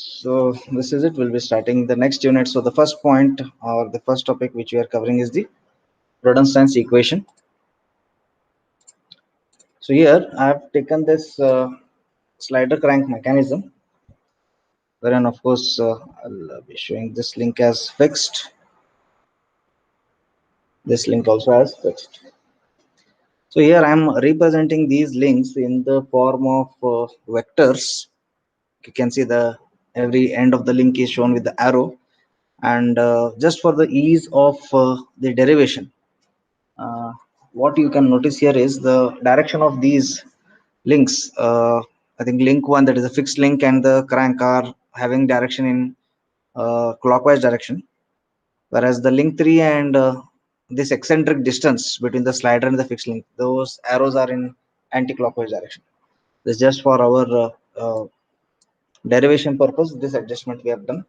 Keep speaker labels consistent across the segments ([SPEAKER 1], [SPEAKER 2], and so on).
[SPEAKER 1] So this is it. We'll be starting the next unit. So the first point or the first topic which we are covering is the Rodenstein's equation. So here I have taken this slider crank mechanism, wherein of course I'll be showing this link as fixed. This link also as fixed. So here I am representing these links in the form of vectors. You can see the every end of the link is shown with the arrow, and just for the ease of the derivation, uh, what you can notice here is the direction of these links. I think link one, that is a fixed link, and the crank are having direction in clockwise direction, whereas the link 3 and this eccentric distance between the slider and the fixed link, those arrows are in anti-clockwise direction. This is just for our derivation purpose, this adjustment we have done.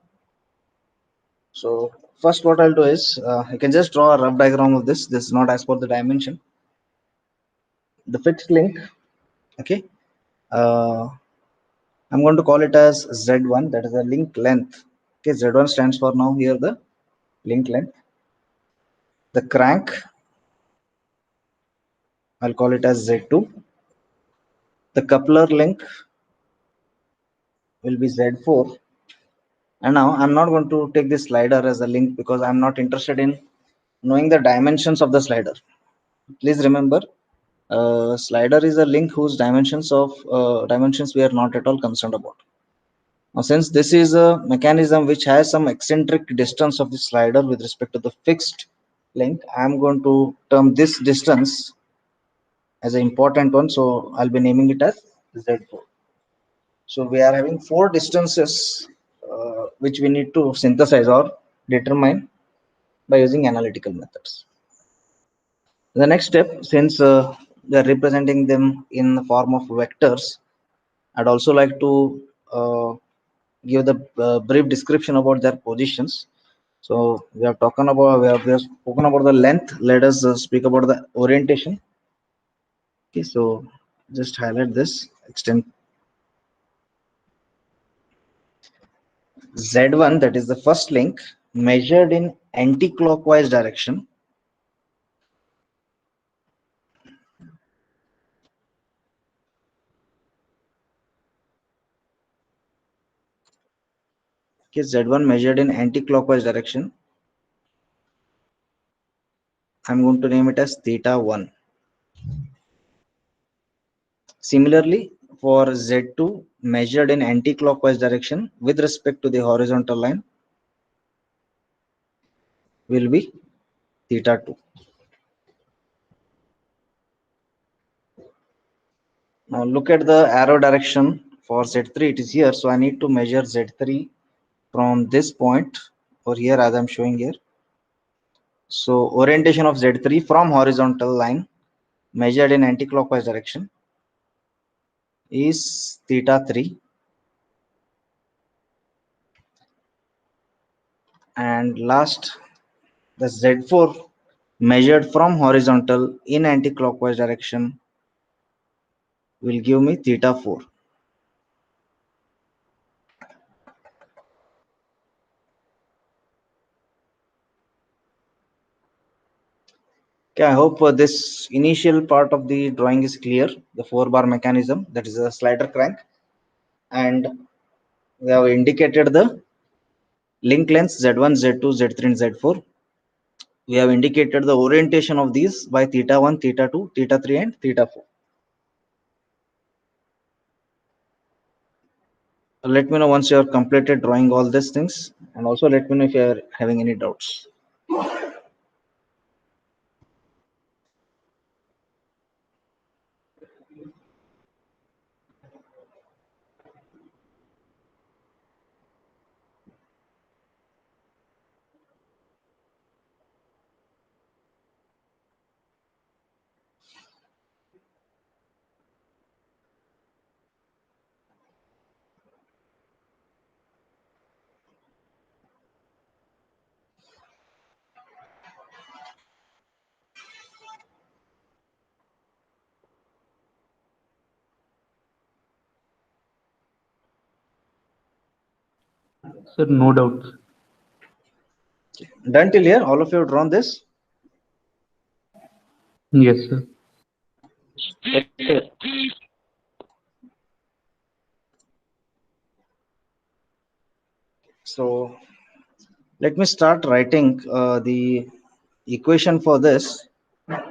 [SPEAKER 1] So first what I'll do is I can just draw a rough diagram of this. This is not as per the dimension. The fixed link, okay, uh, I'm going to call it as Z1, that is the link length. Okay, Z1 stands for now here the link length. The crank, I'll call it as Z2. The coupler length will be Z4. And now I'm not going to take this slider as a link because I'm not interested in knowing the dimensions of the slider. Please remember, slider is a link whose dimensions we are not at all concerned about. Now, since this is a mechanism which has some eccentric distance of the slider with respect to the fixed link, I'm going to term this distance as an important one. So I'll be naming it as Z4. So we are having four distances which we need to synthesize or determine by using analytical methods. The next step, since we are representing them in the form of vectors, I'd also like to give the brief description about their positions. So we have spoken about the length. Let us speak about the orientation. Okay, so just highlight this extend Z1, that is the first link measured in anti-clockwise direction. Okay, Z1 measured in anti-clockwise direction. I'm going to name it as theta 1. Similarly, for Z2 measured in anti-clockwise direction with respect to the horizontal line will be theta 2. Now look at the arrow direction for Z3. It is here, so I need to measure Z3 from this point or here as I'm showing here. So orientation of Z3 from horizontal line measured in anti-clockwise direction is theta 3, and last, the Z4 measured from horizontal in anti-clockwise direction will give me theta 4. Okay, I hope this initial part of the drawing is clear. The 4-bar mechanism, that is a slider crank, and we have indicated the link lengths Z1, Z2, Z3, and Z4. We have indicated the orientation of these by theta 1, theta 2, theta 3, and theta 4. Let me know once you have completed drawing all these things, and also let me know if you are having any doubts.
[SPEAKER 2] Sir, no doubt.
[SPEAKER 1] Done till here? All of you have drawn this?
[SPEAKER 2] Yes, sir.
[SPEAKER 1] Okay. So let me start writing the equation for this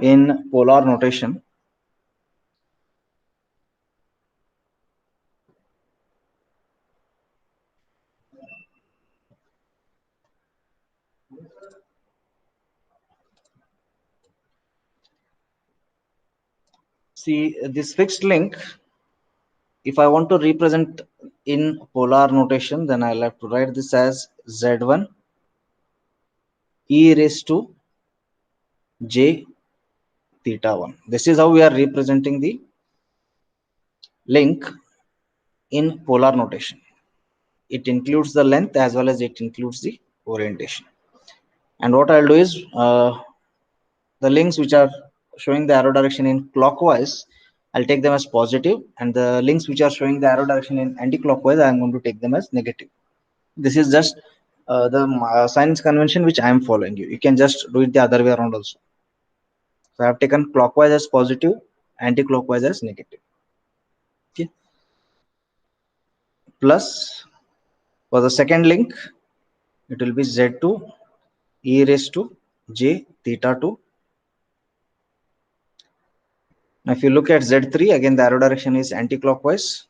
[SPEAKER 1] in polar notation. See, this fixed link, if I want to represent in polar notation, then I'll have to write this as Z1 e raised to j theta 1. This is how we are representing the link in polar notation. It includes the length as well as it includes the orientation. And what I'll do is the links which are showing the arrow direction in clockwise, I'll take them as positive, and the links which are showing the arrow direction in anti-clockwise, I'm going to take them as negative. This is just the science convention which I am following. You can just do it the other way around also. So I have taken clockwise as positive, anti-clockwise as negative. Okay. Plus for the second link, it will be Z2 e raised to j theta 2. Now if you look at Z3, again the arrow direction is anti-clockwise.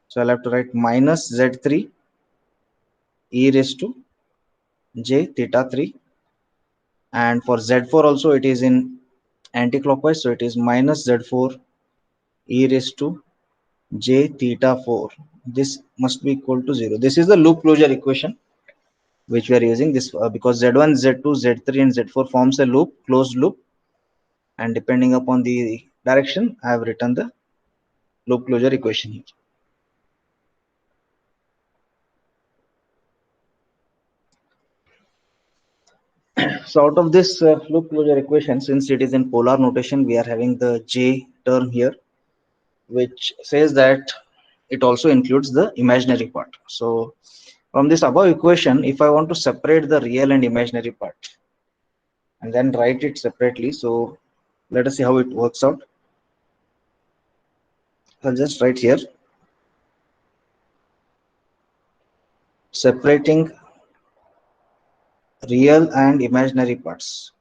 [SPEAKER 1] So I'll have to write minus Z3 e raised to j theta 3. And for Z4 also it is in anti-clockwise. So it is minus Z4 e raised to j theta 4. This must be equal to 0. This is the loop closure equation which we are using this because Z1, Z2, Z3 and Z4 forms a loop, closed loop, and depending upon the direction I have written the loop closure equation here. So out of this loop closure equation, since it is in polar notation, we are having the j term here, which says that it also includes the imaginary part. So from this above equation, if I want to separate the real and imaginary part and then write it separately, so let us see how it works out. I'll just write here separating real and imaginary parts.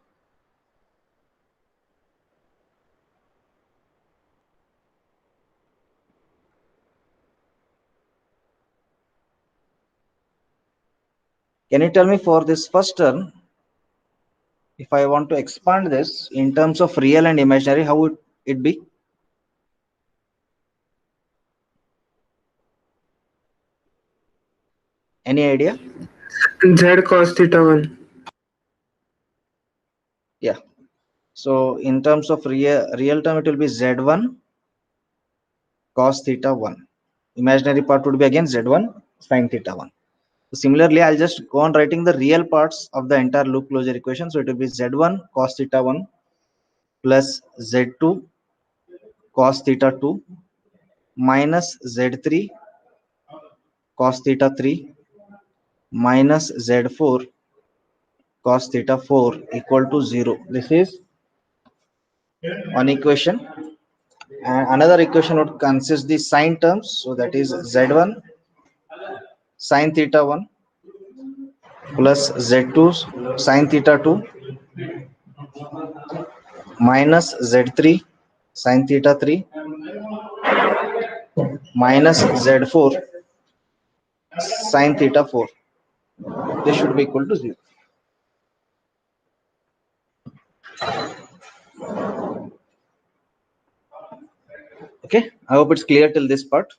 [SPEAKER 1] Can you tell me for this first term, if I want to expand this in terms of real and imaginary, how would it be? Any idea?
[SPEAKER 3] Z cos theta 1.
[SPEAKER 1] Yeah. So in terms of real term, it will be Z1 cos theta 1. Imaginary part would be again Z1 sin theta 1. So similarly, I'll just go on writing the real parts of the entire loop closure equation. So it will be Z1 cos theta 1 plus Z2 cos theta 2 minus Z3 cos theta 3 minus Z4 cos theta 4 equal to 0. This is one equation. And another equation would consist the sine terms. So that is Z1 sin theta 1 plus Z2 sin theta 2 minus Z3 sin theta 3 minus Z4 sin theta 4. This should be equal to 0. Okay, I hope it's clear till this part.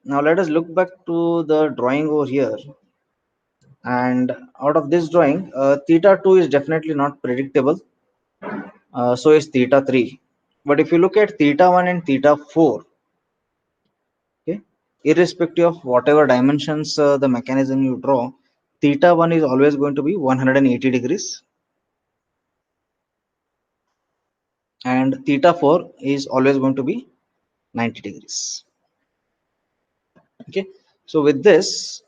[SPEAKER 1] Now let us look back to the drawing over here. And out of this drawing, theta 2 is definitely not predictable. So is theta 3. But if you look at theta 1 and theta 4, okay, irrespective of whatever dimensions the mechanism you draw, theta 1 is always going to be 180 degrees and theta 4 is always going to be 90 degrees. Okay, so with this,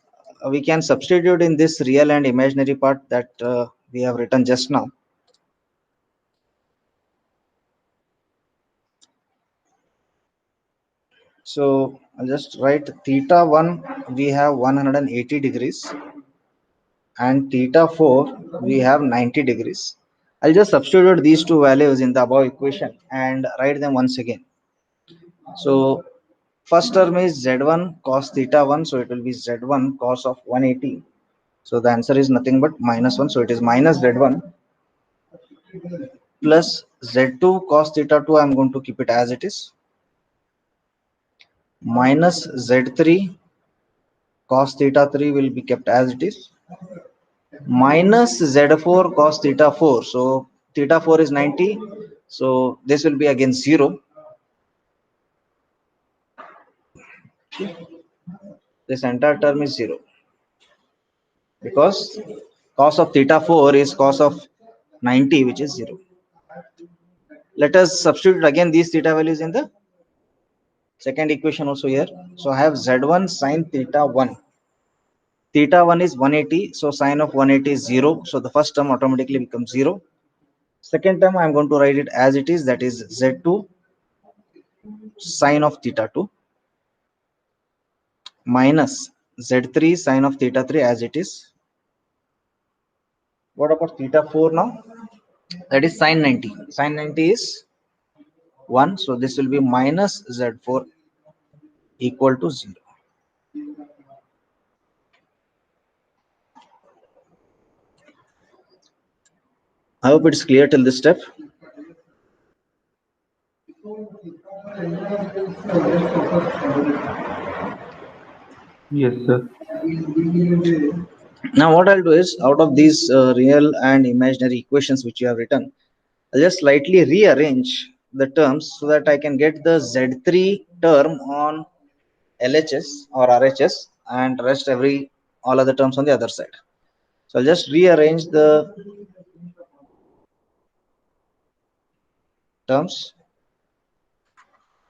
[SPEAKER 1] we can substitute in this real and imaginary part that we have written just now. So I'll just write theta 1, we have 180 degrees, and theta 4, we have 90 degrees. I'll just substitute these two values in the above equation and write them once again. So first term is z1 cos theta 1, so it will be z1 cos of 180. So the answer is nothing but minus 1, so it is minus z1 plus z2 cos theta 2. I'm going to keep it as it is, minus z3 cos theta 3 will be kept as it is, minus z4 cos theta 4. So theta 4 is 90, so this will be again 0. This entire term is 0 because cos of theta 4 is cos of 90, which is 0. Let us substitute again these theta values in the second equation also here. So I have z1 sine theta 1. Theta 1 is 180, so sine of 180 is 0. So the first term automatically becomes 0. Second term, I'm going to write it as it is, that is z2 sine of theta 2 minus z3 sine of theta 3 as it is. What about theta 4 now? That is sine 90. Sine 90 is 1, so this will be minus z4 equal to 0. I hope it's clear till this step.
[SPEAKER 2] Yes, sir.
[SPEAKER 1] Now what I'll do is, out of these real and imaginary equations which you have written, I'll just slightly rearrange the terms so that I can get the Z3 term on LHS or RHS and rest all other terms on the other side. So I'll just rearrange the terms.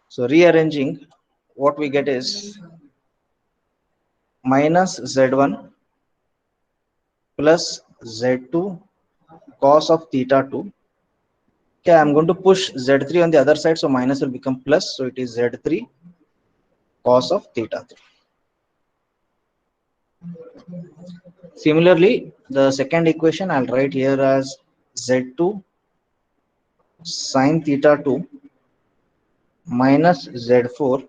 [SPEAKER 1] So rearranging, what we get is minus Z1 plus Z2 cos of theta 2. Okay, I'm going to push Z3 on the other side, so minus will become plus, so it is Z3 cos of theta 3. Similarly, the second equation I'll write here as Z2 sine theta 2 minus Z4,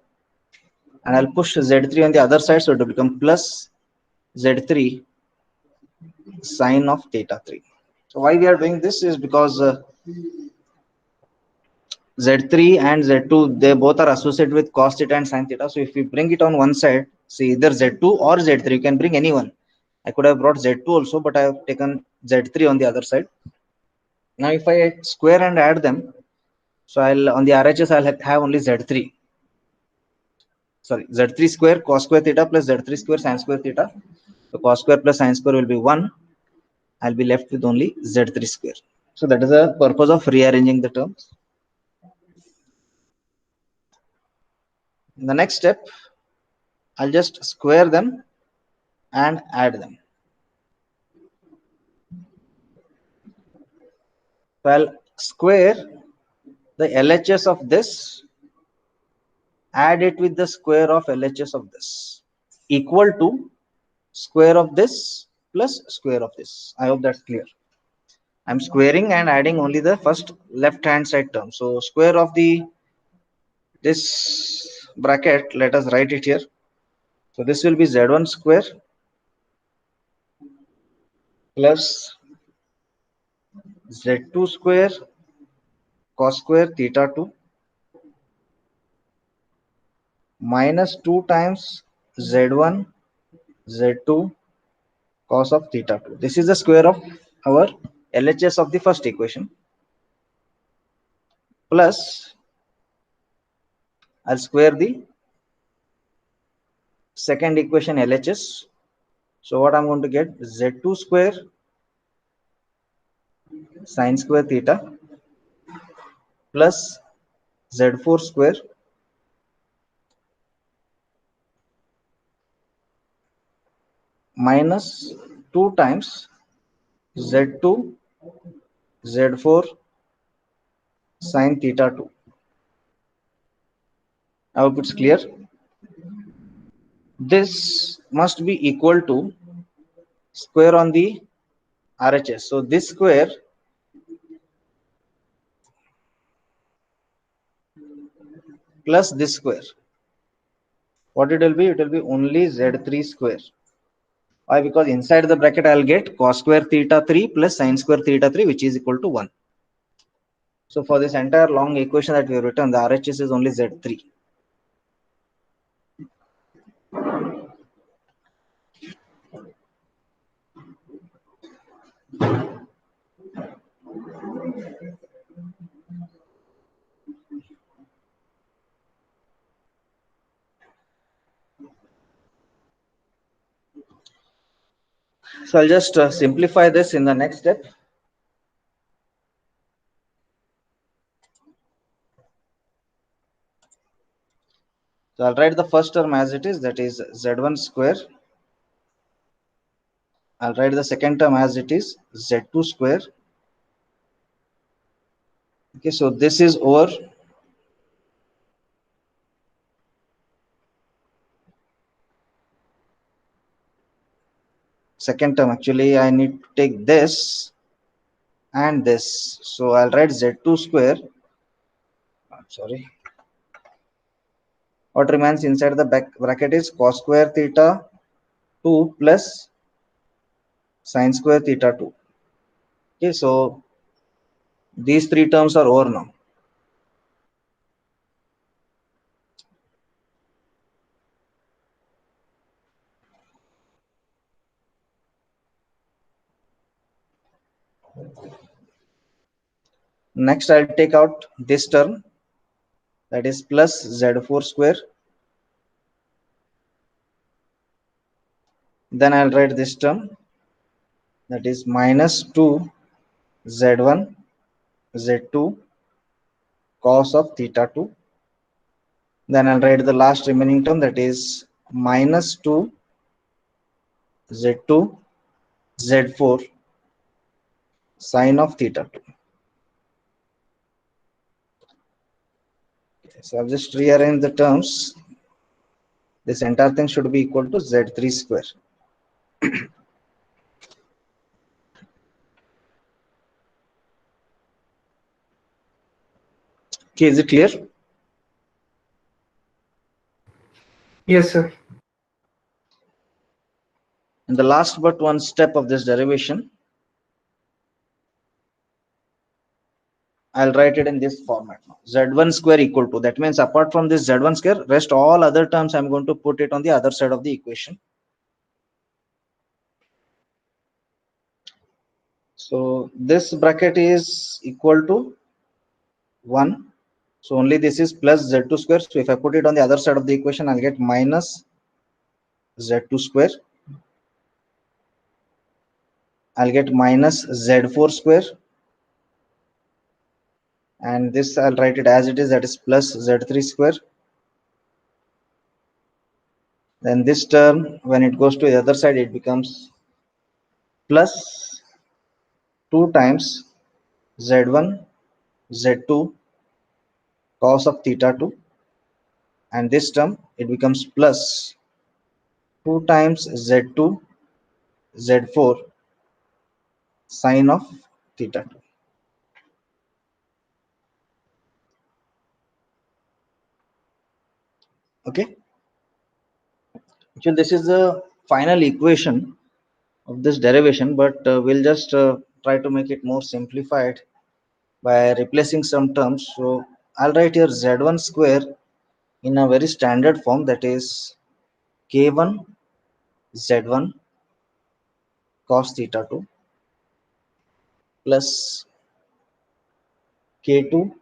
[SPEAKER 1] and I'll push Z3 on the other side, so it will become plus Z3 sine of theta 3. So why we are doing this is because Z3 and Z2, they both are associated with cos theta and sin theta. So if we bring it on one side, say either Z2 or Z3, you can bring anyone. I could have brought Z2 also, but I have taken Z3 on the other side. Now if I square and add them, so I'll on the RHS I'll have only Z3. Sorry, Z3 square cos square theta plus Z3 square sin square theta. So cos square plus sin square will be 1. I'll be left with only Z3 square. So that is the purpose of rearranging the terms. In the next step, I'll just square them and add them. So I'll square the LHS of this, add it with the square of LHS of this, equal to square of this plus square of this. I hope that's clear. I'm squaring and adding only the first left hand side term. So square of the this bracket, let us write it here. So this will be Z1 square plus Z2 square cos square theta 2 minus 2 times Z1 Z2 cos of theta 2. This is the square of our LHS of the first equation, plus I'll square the second equation LHS. So what I'm going to get, Z2 square sin square theta plus Z4 square minus 2 times z2 z4 sin theta 2. I hope it's clear. This must be equal to square on the RHS. So this square plus this square. What it will be? It will be only Z3 square. Why? Because inside the bracket I'll get cos square theta 3 plus sin square theta 3, which is equal to 1. So for this entire long equation that we have written, the RHS is only Z3. So I'll just simplify this in the next step. So I'll write the first term as it is, that is Z1 square. I'll write the second term as it is, Z2 square. Okay, so this is over second term. Actually, I need to take this and this. So I'll write Z2 square. Sorry. What remains inside the back bracket is cos square theta 2 plus sin square theta 2. Okay, so these three terms are over now. Next, I'll take out this term, that is plus Z4 square. Then I'll write this term, that is minus 2 Z1 Z2 cos of theta 2. Then I'll write the last remaining term, that is minus 2 Z2 Z4 sine of theta 2. So I'll just rearrange the terms. This entire thing should be equal to Z3 square. Okay, is it clear?
[SPEAKER 3] Yes, sir.
[SPEAKER 1] And the last but one step of this derivation, I'll write it in this format now. Z1 square equal to, that means apart from this Z1 square, rest all other terms I'm going to put it on the other side of the equation. So this bracket is equal to 1. So only this is plus Z2 square. So if I put it on the other side of the equation, I'll get minus Z2 square. I'll get minus Z4 square. And this I'll write it as it is, that is plus Z3 square. Then this term, when it goes to the other side, it becomes plus 2 times Z1 Z2 cos of theta 2, and this term it becomes plus 2 times Z2 Z4 sine of theta 2. Okay, actually this is the final equation of this derivation, but we'll just try to make it more simplified by replacing some terms. So I'll write here Z1 square in a very standard form, that is k1 z1 cos theta 2 plus k2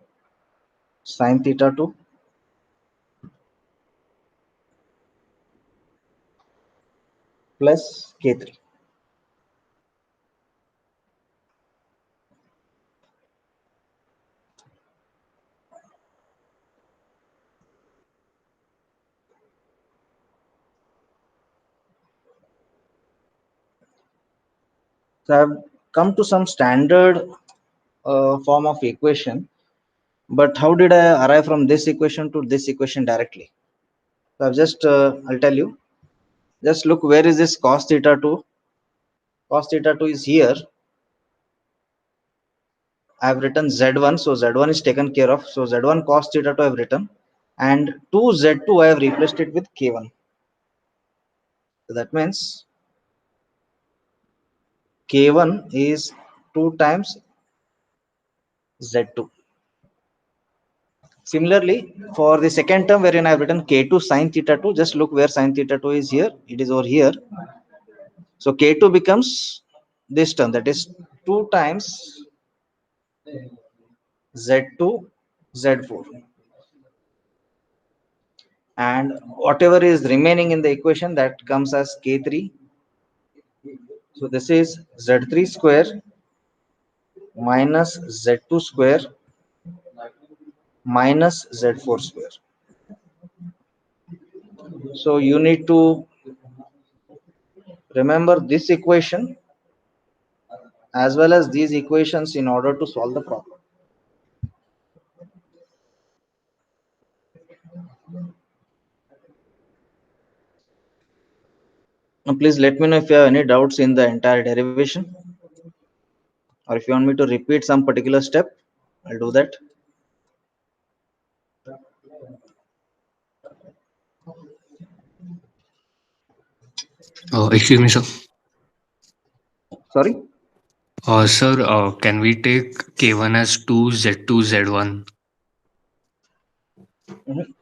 [SPEAKER 1] sin theta 2 plus k3. So I've come to some standard form of equation, but how did I arrive from this equation to this equation directly? So I've just I'll tell you. Just look, where is this cos theta 2? Cos theta 2 is here. I have written z1, so z1 is taken care of. So z1 cos theta 2 I have written, and 2z2 I have replaced it with k1. So that means k1 is 2 times z2. Similarly, for the second term wherein I have written k2 sin theta 2, just look where sin theta 2 is here. It is over here. So k2 becomes this term, that is 2 times z2 z4. And whatever is remaining in the equation, that comes as k3. So this is z3 square minus z2 square minus z4 square. So you need to remember this equation as well as these equations in order to solve the problem. Now please let me know if you have any doubts in the entire derivation, or if you want me to repeat some particular step, I'll do that.
[SPEAKER 4] Excuse me, sir.
[SPEAKER 1] Sorry.
[SPEAKER 4] Sir, can we take K1 as 2, Z2, Z1?
[SPEAKER 1] Mhm.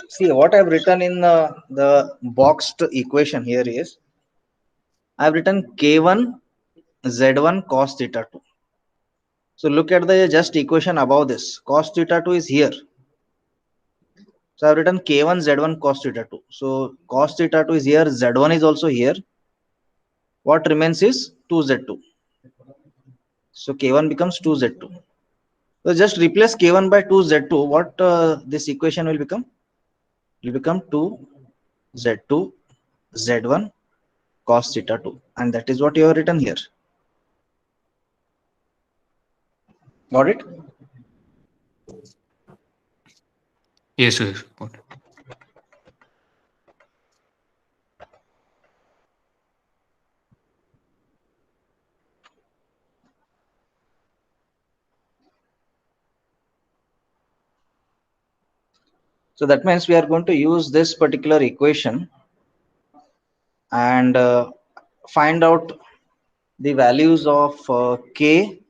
[SPEAKER 1] See, what I've written in the boxed equation here is I've written k1 z1 cos theta 2. So look at the just equation above this. Cos theta 2 is here. So I've written k1 z1 cos theta 2. So cos theta 2 is here, z1 is also here. What remains is 2z2. So k1 becomes 2z2. So just replace k1 by 2z2. What this equation will become? It will become 2z2 z1 cos theta 2. And that is what you have written here. Got it?
[SPEAKER 4] Yes, sir.
[SPEAKER 1] So that means we are going to use this particular equation and find out the values of k,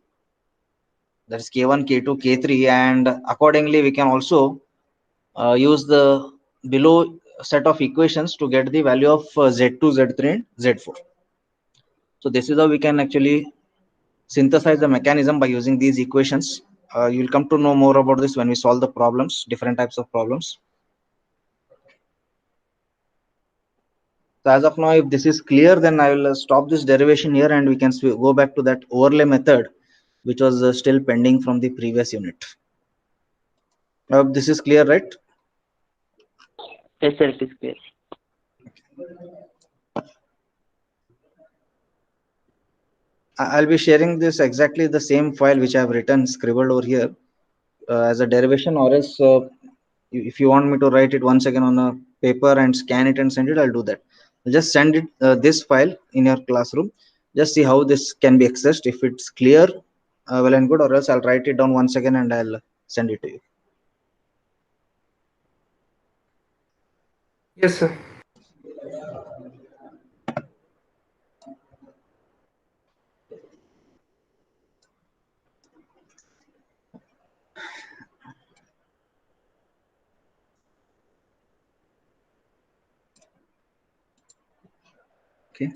[SPEAKER 1] that is k1, k2, k3, and accordingly we can also use the below set of equations to get the value of z2, z3, and z4. So this is how we can actually synthesize the mechanism by using these equations. You'll come to know more about this when we solve the problems, different types of problems. So as of now, if this is clear, then I will stop this derivation here and we can go back to that overlay method, which was still pending from the previous unit. I hope this is clear, right?
[SPEAKER 5] Yes, sir, it is clear.
[SPEAKER 1] I'll be sharing this exactly the same file which I have written, scribbled over here as a derivation, or else if you want me to write it once again on a paper and scan it and send it, I'll do that. I'll just send it this file in your classroom. Just see how this can be accessed. If it's clear, well and good, or else I'll write it down once again and I'll send it to you.
[SPEAKER 3] Yes, sir.
[SPEAKER 1] Okay.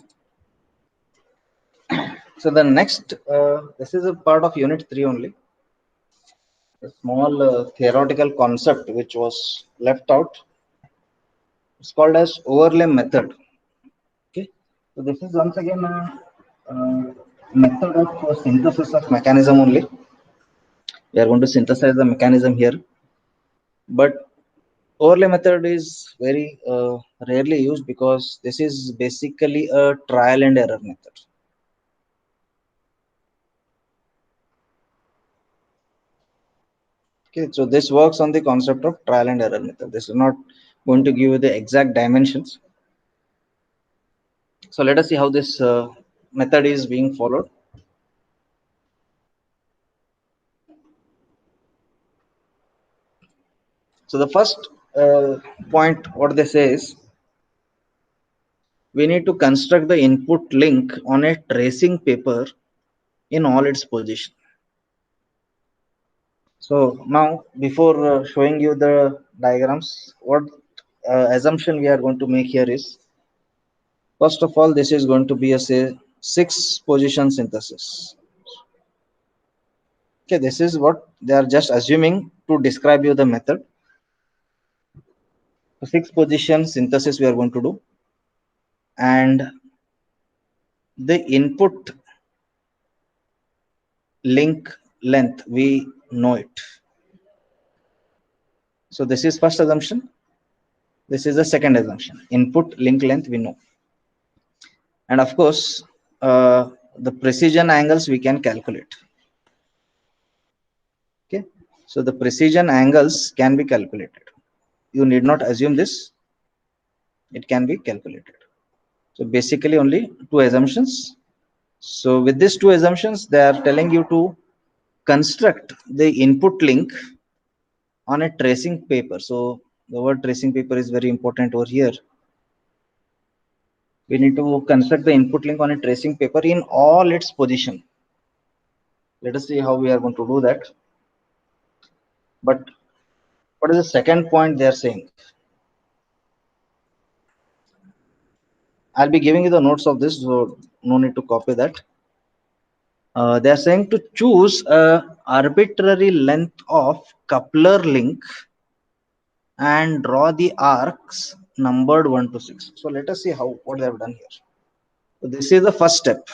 [SPEAKER 1] So the next, this is a part of unit 3 only. A small theoretical concept which was left out. It's called as overlay method. Okay. So this is once again a method of synthesis of mechanism only. We are going to synthesize the mechanism here. But Overlay method is very rarely used because this is basically a trial and error method. Okay, so this works on the concept of trial and error method. This is not going to give you the exact dimensions. So let us see how this method is being followed. So the first point, what they say is, we need to construct the input link on a tracing paper in all its position. So now, before showing you the diagrams, what assumption we are going to make here is, first of all, this is going to be a say 6-position synthesis. Okay, this is what they are just assuming to describe you the method. So 6-position synthesis we are going to do, and the input link length we know it. So this is first assumption. This is the second assumption. Input link length we know, and of course the precision angles we can calculate. Okay, so the precision angles can be calculated. You need not assume this. It can be calculated. So basically only two assumptions. So with these two assumptions, they are telling you to construct the input link on a tracing paper. So the word tracing paper is very important over here. We need to construct the input link on a tracing paper in all its position. Let us see how we are going to do that. But what is the second point they are saying? I'll be giving you the notes of this, so no need to copy that. They are saying to choose a arbitrary length of coupler link and draw the arcs numbered 1 to 6. So let us see how what they have done here. So this is the first step.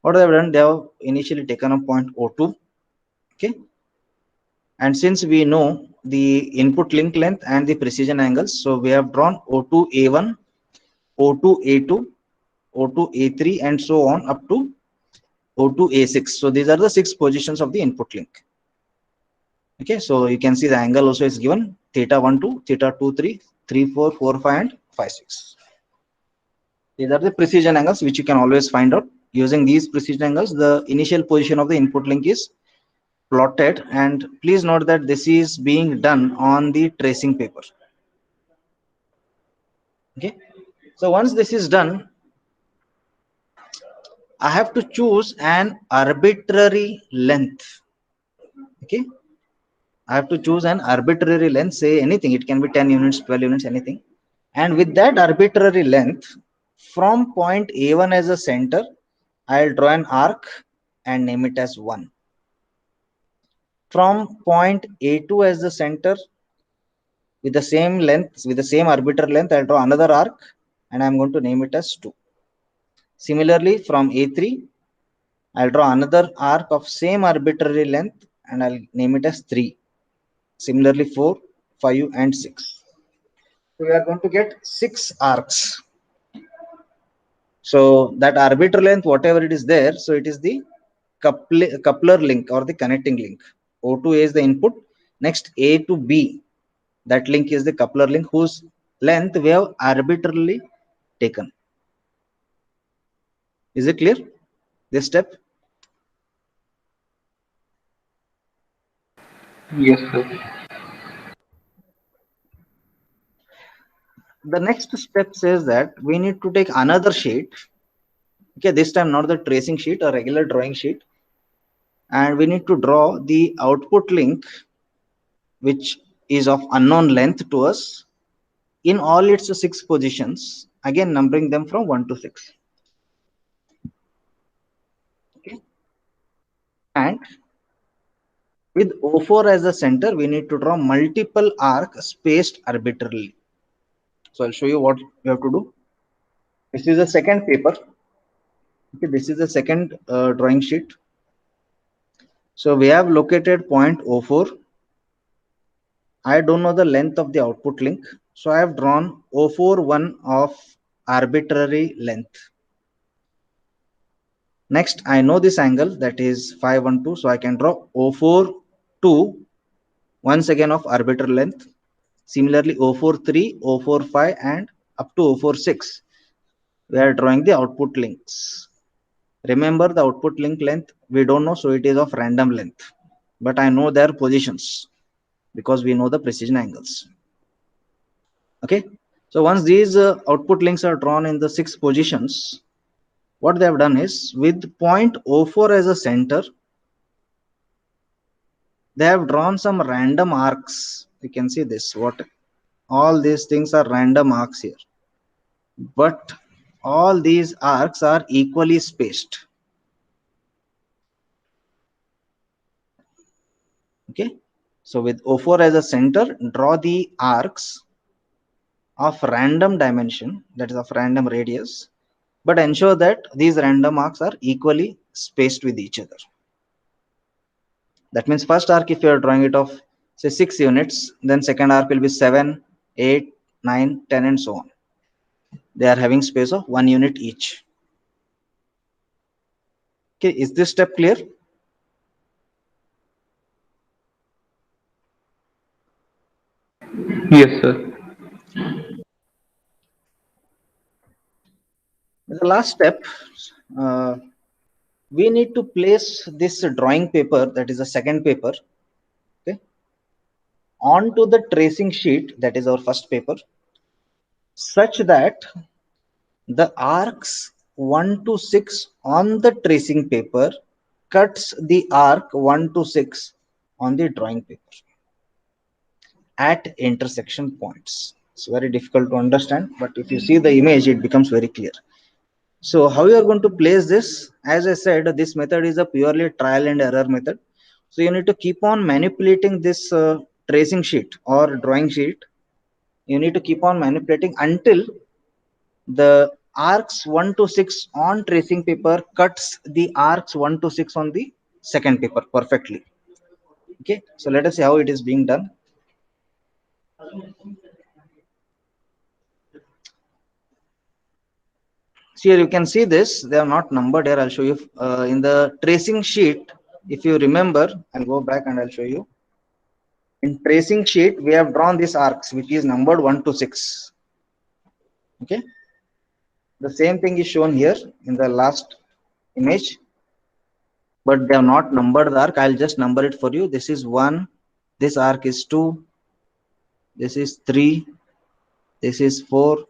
[SPEAKER 1] What they have done, they have initially taken a point O2. Okay, and since we know the input link length and the precision angles, so we have drawn O2A1, O2A2, O2A3, and so on up to O2A6. So these are the 6 positions of the input link. Okay, so you can see the angle also is given, theta 1 2, theta 2 3, 3 4, 4 5, and 5 6. These are the precision angles which you can always find out. Using these precision angles, the initial position of the input link is plotted, and please note that this is being done on the tracing paper. Okay, so once this is done, I have to choose an arbitrary length. Okay, I have to choose an arbitrary length, say anything, it can be 10 units, 12 units, anything. And with that arbitrary length, from point A1 as a center, I'll draw an arc and name it as 1. From point A2 as the center, with the same length, with the same arbitrary length, I'll draw another arc and I'm going to name it as 2. Similarly, from A3, I'll draw another arc of same arbitrary length and I'll name it as 3. Similarly, 4, 5, and 6. So we are going to get 6 arcs. So that arbitrary length, whatever it is there, so it is the coupler link or the connecting link. O to A is the input. Next, A to B, that link is the coupler link whose length we have arbitrarily taken. Is it clear, this step?
[SPEAKER 2] Yes, sir.
[SPEAKER 1] The next step says that we need to take another sheet. Okay, this time not the tracing sheet, a regular drawing sheet. And we need to draw the output link, which is of unknown length to us, in all its 6 positions, again numbering them from 1 to 6. Okay. And with O4 as the center, we need to draw multiple arcs spaced arbitrarily. So I'll show you what you have to do. This is the second paper. Okay, this is the second drawing sheet. So we have located point O4 I don't know the length of the output link. So I have drawn O41 of arbitrary length. Next, I know this angle, that is 512. So I can draw O42 once again of arbitrary length. Similarly, O43, O45 and up to O46. We are drawing the output links. Remember, the output link length we don't know, so it is of random length. But I know their positions because we know the precision angles. Okay. So once these output links are drawn in the 6 positions, what they have done is, with point O4 as a center, they have drawn some random arcs. You can see this. What all these things are random arcs here, but all these arcs are equally spaced. Okay. So with O4 as a center, draw the arcs of random dimension, that is of random radius, but ensure that these random arcs are equally spaced with each other. That means first arc, if you are drawing it of say 6 units, then second arc will be 7, 8, 9, 10 and so on. They are having space of 1 unit each. Okay, is this step clear?
[SPEAKER 2] Yes, sir.
[SPEAKER 1] The last step, uh, we need to place this drawing paper, that is the second paper, okay, onto the tracing sheet, that is our first paper, such that the arcs 1 to 6 on the tracing paper cuts the arc 1 to 6 on the drawing paper at intersection points. It's very difficult to understand, but if you see the image, it becomes very clear. So how you are going to place this? As I said, this method is a purely trial and error method. So you need to keep on manipulating this tracing sheet or drawing sheet. You need to keep on manipulating until the arcs 1 to 6 on tracing paper cuts the arcs 1 to 6 on the second paper perfectly. Okay, so let us see how it is being done. So here you can see this, they are not numbered here. I'll show you in the tracing sheet. If you remember, I'll go back and I'll show you. In tracing sheet, we have drawn these arcs, which is numbered 1 to 6. Okay. The same thing is shown here in the last image, but they have not numbered the arc. I'll just number it for you. This is 1, this arc is 2, this is 3, this is 4,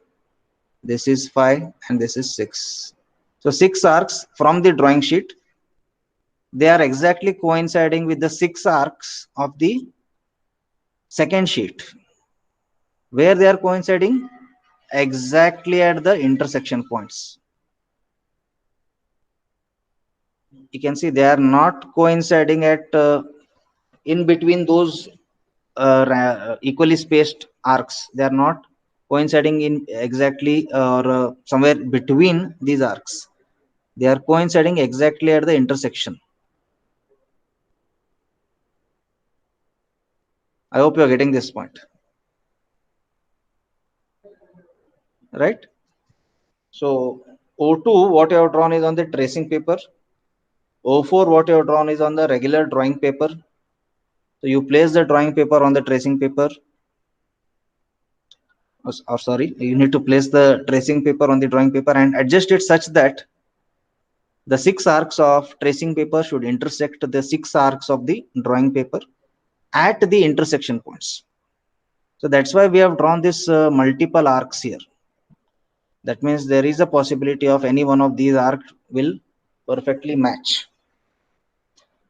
[SPEAKER 1] this is 5, and this is 6. So 6 arcs from the drawing sheet. They are exactly coinciding with the 6 arcs of the second sheet. Where they are coinciding? Exactly at the intersection points. You can see they are not coinciding at in between those equally spaced arcs. They are not coinciding in exactly or somewhere between these arcs. They are coinciding exactly at the intersection. I hope you are getting this point, right? So O2, what you have drawn is on the tracing paper. O4, what you have drawn is on the regular drawing paper. So you place the drawing paper on the tracing paper. Or sorry, you need to place the tracing paper on the drawing paper and adjust it such that the 6 arcs of tracing paper should intersect the 6 arcs of the drawing paper at the intersection points. So that's why we have drawn this multiple arcs here. That means there is a possibility of any one of these arcs will perfectly match.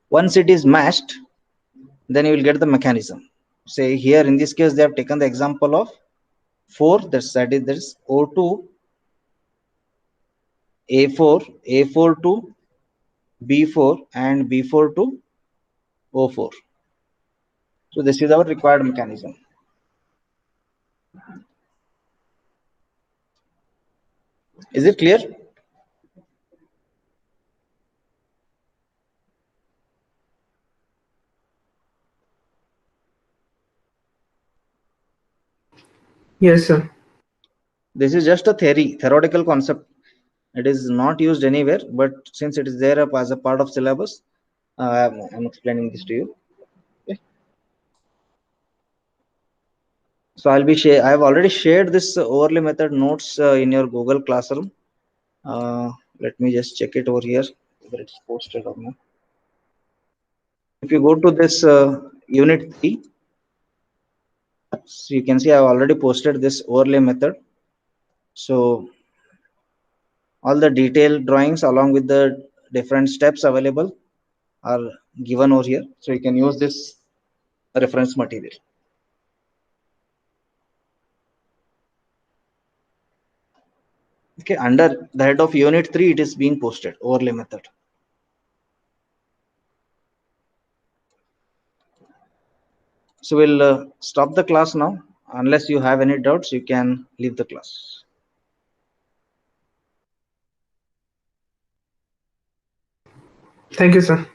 [SPEAKER 1] Once it is matched, then you will get the mechanism. Say here in this case, they have taken the example of 4, that is this O2, A4, A4 to B4 and B4 to O4. So this is our required mechanism. Is it clear?
[SPEAKER 3] Yes, sir.
[SPEAKER 1] This is just a theoretical concept. It is not used anywhere, but since it is there as a part of syllabus, I'm explaining this to you. Okay. So I've already shared this overlay method notes in your Google Classroom. Let me just check it over here whether it's posted or not. If you go to this unit 3, so you can see I've already posted this overlay method. So all the detailed drawings along with the different steps available are given over here. So you can use this reference material. Okay, under the head of unit 3, it is being posted, overlay method. So we'll stop the class now. Unless you have any doubts, you can leave the class.
[SPEAKER 3] Thank you, sir.